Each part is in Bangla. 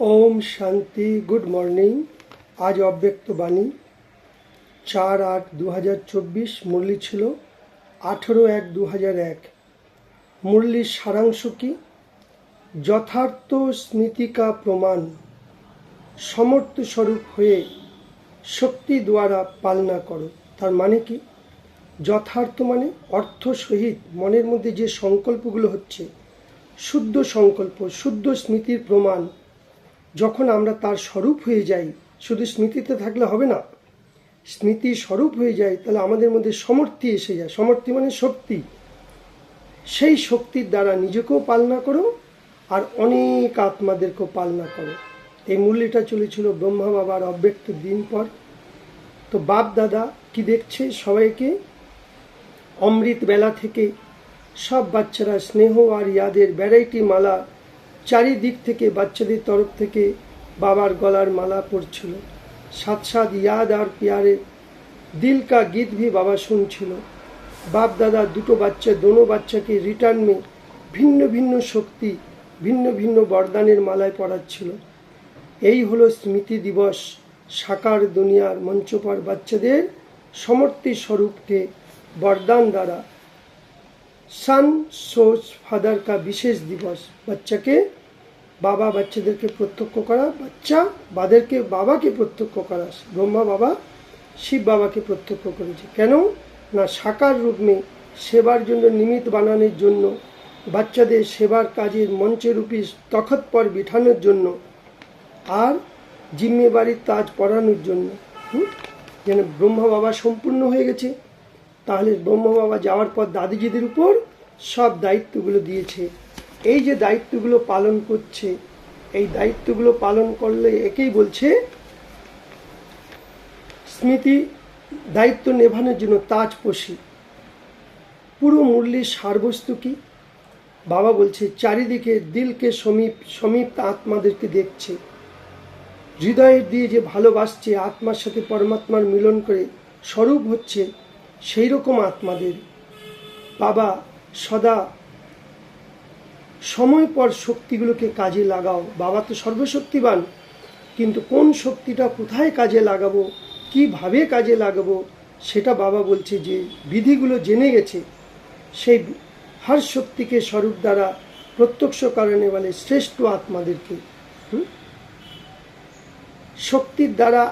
ওম শান্তি। Good morning. আজ অব্যক্ত বাণী 4/8/2024। মুরলি ছিল 18/1/2001। মুরলির সারাংশ কি? যথার্থ স্মৃতিকা প্রমাণ সমর্থ স্বরূপ হয়ে শক্তি দ্বারা পালনা করো। তার মানে কি? যথার্থ মানে অর্থ সহিত মনের মধ্যে যে সংকল্পগুলো হচ্ছে, শুদ্ধ সংকল্প, শুদ্ধ স্মৃতির প্রমাণ। যখন আমরা তার স্বরূপ হয়ে যাই, শুধু স্মৃতিতে থাকলে হবে না, স্মৃতি স্বরূপ হয়ে যায়, তাহলে আমাদের মধ্যে সমর্থি এসে যায়। সমর্থি মানে শক্তি। সেই শক্তির দ্বারা নিজেকেও পালনা করো আর অনেক আত্মাদেরকেও পালনা করো। এই মূল্যটা চলেছিল ব্রহ্মা বাবার অব্যক্ত দিন পর। তো বাপ দাদা কি দেখছে? সবাইকে অমৃত বেলা থেকে সব বাচ্চারা স্নেহ আর ইয়াদের ভ্যারাইটি মালা চারিদিক থেকে বাচ্চাদের তরফ থেকে বাবার গলার মালা পড়ছিল। সাথ সাথ ইয়াদ আর প্যারে দিল কা গীত ভি বাবা শুনছিল। বাপ দাদা দুটো বাচ্চা, দোনো বাচ্চাকে রিটার্ন মে ভিন্ন ভিন্ন শক্তি, ভিন্ন ভিন্ন বরদানের মালায় পড়াচ্ছিল। এই হলো স্মৃতি দিবস। সাকার দুনিয়ার মঞ্চপর বাচ্চাদের সমর্থি স্বরূপকে বরদান দ্বারা सन सोच फादर का विशेष दिवस। বাচ্চাকে বাবা, বাচ্চাদেরকে প্রত্যক্ষ করা, বাচ্চা বাদেরকে বাবাকে প্রত্যক্ষ করা। ব্রহ্মা বাবা শিব বাবাকে প্রত্যক্ষ করেছে। কেন না? সাকার রূপে সেবার জন্য নিমিত্ত বানানোর জন্য, বাচ্চাদের সেবার কাজের মঞ্চরূপী তখত পর বিঠানোর জন্য, আর জিম্মেবাড়ির তাজ পড়ানোর জন্য। যেন ব্রহ্মা বাবা সম্পূর্ণ হয়ে গেছে, তাহলে ব্রহ্মা বাবা যাওয়ার পর দাদিজিদের উপর সব দায়িত্বগুলো দিয়েছে। এই যে দায়িত্বগুলো পালন করছে, এই দায়িত্বগুলো পালন করলে একেই বলছে স্মৃতি। দায়িত্ব নেভানোর জন্য তাজ পোষি। পুরো মুরলির সারবস্তু কি? বাবা বলছে চারিদিকে দিলকে সমীপ আত্মাদেরকে দেখছে, হৃদয়ের দিয়ে যে ভালোবাসছে, আত্মার সাথে পরমাত্মার মিলন করে স্বরূপ হচ্ছে, সেই রকম আত্মাদের বাবা সদা সময় পর শক্তিগুলোকে কাজে লাগাও। বাবা তো সর্বশক্তিবান, কিন্তু কোন শক্তিটা কোথায় কাজে লাগাবো, কিভাবে কাজে লাগাবো, সেটা বাবা বলছে যে বিধিগুলো জেনে গেছে। সেই হর শক্তিকে স্বরূপ দ্বারা প্রত্যক্ষ কারণে বলে শ্রেষ্ঠ আত্মাদেরকে শক্তির দ্বারা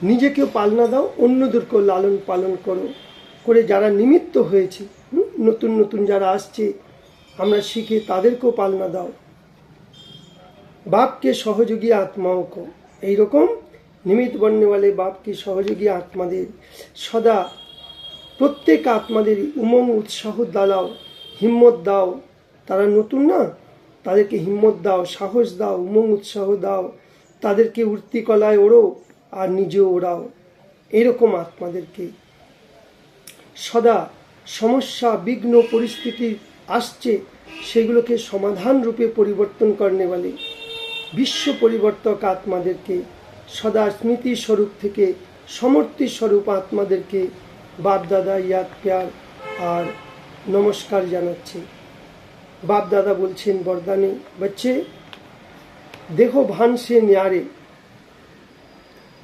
নিজেকেও পালনা দাও, অন্যদেরকেও লালন পালন করো করে যারা নিমিত্ত হয়েছে, নতুন নতুন যারা আসছে আমরা শিখে তাদেরকেও পালনা দাও। বাপকে সহযোগী আত্মাও কো। এইরকম নিমিত্ত বন্যে বলে বাপকে সহযোগী আত্মাদের সদা প্রত্যেক আত্মাদের উমং উৎসাহ দাও, হিম্মত দাও। তারা নতুন না, তাদেরকে হিম্মত দাও, সাহস দাও, উমং উৎসাহ দাও, তাদেরকে উঠতি কলায় ওড়ো আর নিজেও ওড়াও। এরকম আত্মাদেরকে সদা সমস্যা বিঘ্ন পরিস্থিতি আসছে, সেগুলোকে সমাধান রূপে পরিবর্তন করনে বলে বিশ্ব পরিবর্তক আত্মাদেরকে সদা স্মৃতি স্বরূপ থেকে সমর্থি স্বরূপ আত্মাদেরকে বাপদাদা ইয়াদ প্যার আর নমস্কার জানাচ্ছে। বাপদাদা বলছেন বরদানে, বচ্চে দেখো ভান সে ন্যারে।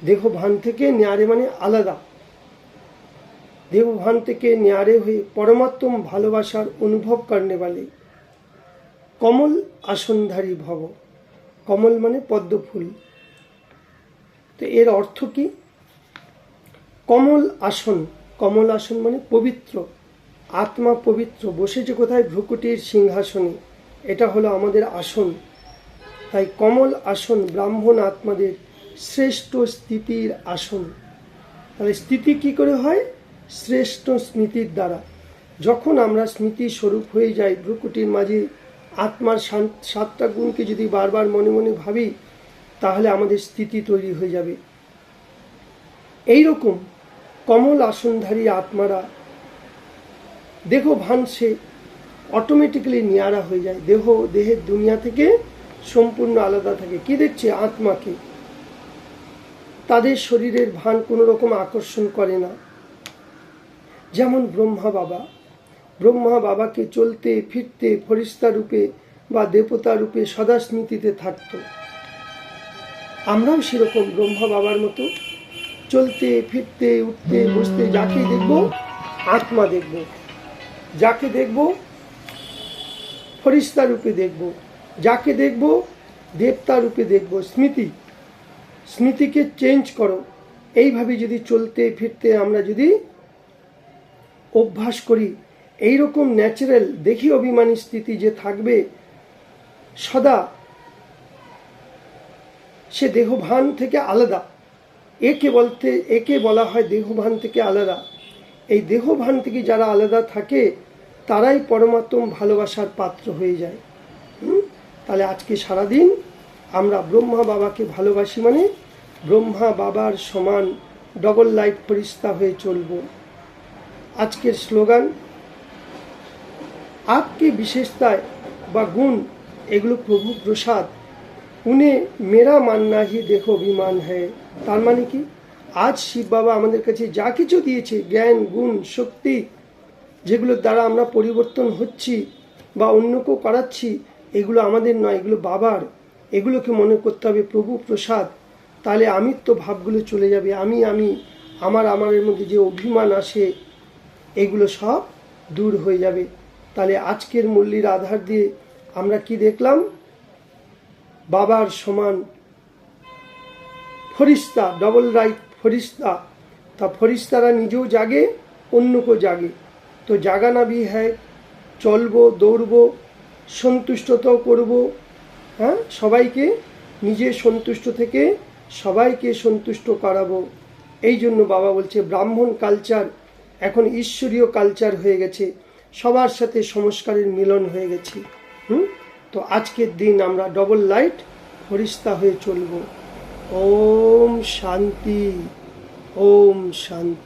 দেখো ভান থেকে ন্যারে মানে আলাদা। দেহভান থেকে ন্যারে হয়ে পরমাত্ম ভালোবাসার অনুভব করনে বলে কমল আসনধারী ভব। কমল মানে পদ্ম ফুল। তো এর অর্থ কি? কমল আসন, কমল আসন মানে পবিত্র আত্মা, পবিত্র বসেছে কোথায়? ভ্রুকুটির সিংহাসনে। এটা হলো আমাদের আসন। তাই কমল আসন ব্রাহ্মণ আত্মাদের শ্রেষ্ঠ স্থিতির আসন। তাহলে স্থিতি কি করে হয়? শ্রেষ্ঠ স্মৃতির দ্বারা। যখন আমরা স্মৃতি স্বরূপ হয়ে যাই, ভ্রুকুটির মাঝে আত্মার 7টা গুণকে যদি বারবার মনে মনে ভাবি, তাহলে আমাদের স্থিতি তৈরি হয়ে যাবে। এই রকম কমল আসনধারী আত্মারা দেখো ভান সে অটোমেটিক্যালি নিয়ারা হয়ে যায়। দেহের দুনিয়া থেকে সম্পূর্ণ আলাদা থাকে। কি দেখছে? আত্মাকে। তাদের শরীরের ভান কোনো রকম আকর্ষণ করে না। যেমন ব্রহ্মা বাবাকে চলতে ফিরতে ফরিস্তা রূপে বা দেবতা রূপে সদা স্মৃতিতে থাকত। আমরাও সেরকম ব্রহ্মা বাবার মতো চলতে ফিরতে উঠতে বসতে যাকে দেখব আত্মা দেখব, যাকে দেখব ফরিস্তা রূপে দেখব, যাকে দেখব দেবতা রূপে দেখব। স্মৃতিকে চেঞ্জ করো। এইভাবে যদি চলতে ফিরতে আমরা যদি অভ্যাস করি, এইরকম ন্যাচারাল দেখি অভিমানী স্থিতি যে থাকবে সদা, সে দেহভান থেকে আলাদা। একে বলা হয় দেহভান থেকে আলাদা। এই দেহভান থেকে যারা আলাদা থাকে তারাই পরমাত্ম ভালোবাসার পাত্র হয়ে যায়। তাহলে আজকে সারাদিন আমরা ব্রহ্মা বাবাকে ভালোবাসি, মানে ব্রহ্মা বাবার সমান ডবল লাইট ফরিস্তা হয়ে চলব। আজকের স্লোগান, आपकी विशेषताएं বা গুণ এগুলো প্রভু প্রসাদ, উনি মেরা মাননা হি দেখো অভিমান হ্যায়। তার মানে কি, আজ শিব বাবা আমাদের কাছে যা কিছু দিয়েছে, জ্ঞান গুণ শক্তি, যেগুলোর দ্বারা আমরা পরিবর্তন হচ্ছি বা অন্যকেও করাচ্ছি, এগুলো আমাদের নয়, এগুলো বাবার। এগুলোকে মনে করতে হবে প্রভু প্রসাদ। তাহলে আমিত্ব ভাবগুলো চলে যাবে। আমারের মধ্যে যে অভিমান আসে এগুলো সব দূর হয়ে যাবে। তাহলে আজকের মুরলির আধার দিয়ে আমরা কি দেখলাম? বাবার সমান ফরিস্তা, ডবল রাইট ফরিস্তা। তা ফরিস্তারা নিজেও জাগে, অন্যকেও জাগে। তো জাগানা ভি হ্যায়, চলবো, দৌড়বো, সন্তুষ্টতাও করব। হ্যাঁ, সবাইকে নিজে সন্তুষ্ট থেকে সবাইকে সন্তুষ্ট করাবো। এই জন্য বাবা বলছে ব্রাহ্মণ কালচার এখন ঈশ্বরীয় কালচার হয়ে গেছে, সবার সাথে সংস্কারের মিলন হয়ে গেছে। তো আজকের দিন আমরা ডবল লাইট ফরিস্তা হয়ে চলব। ওম শান্তি, ওম শান্তি।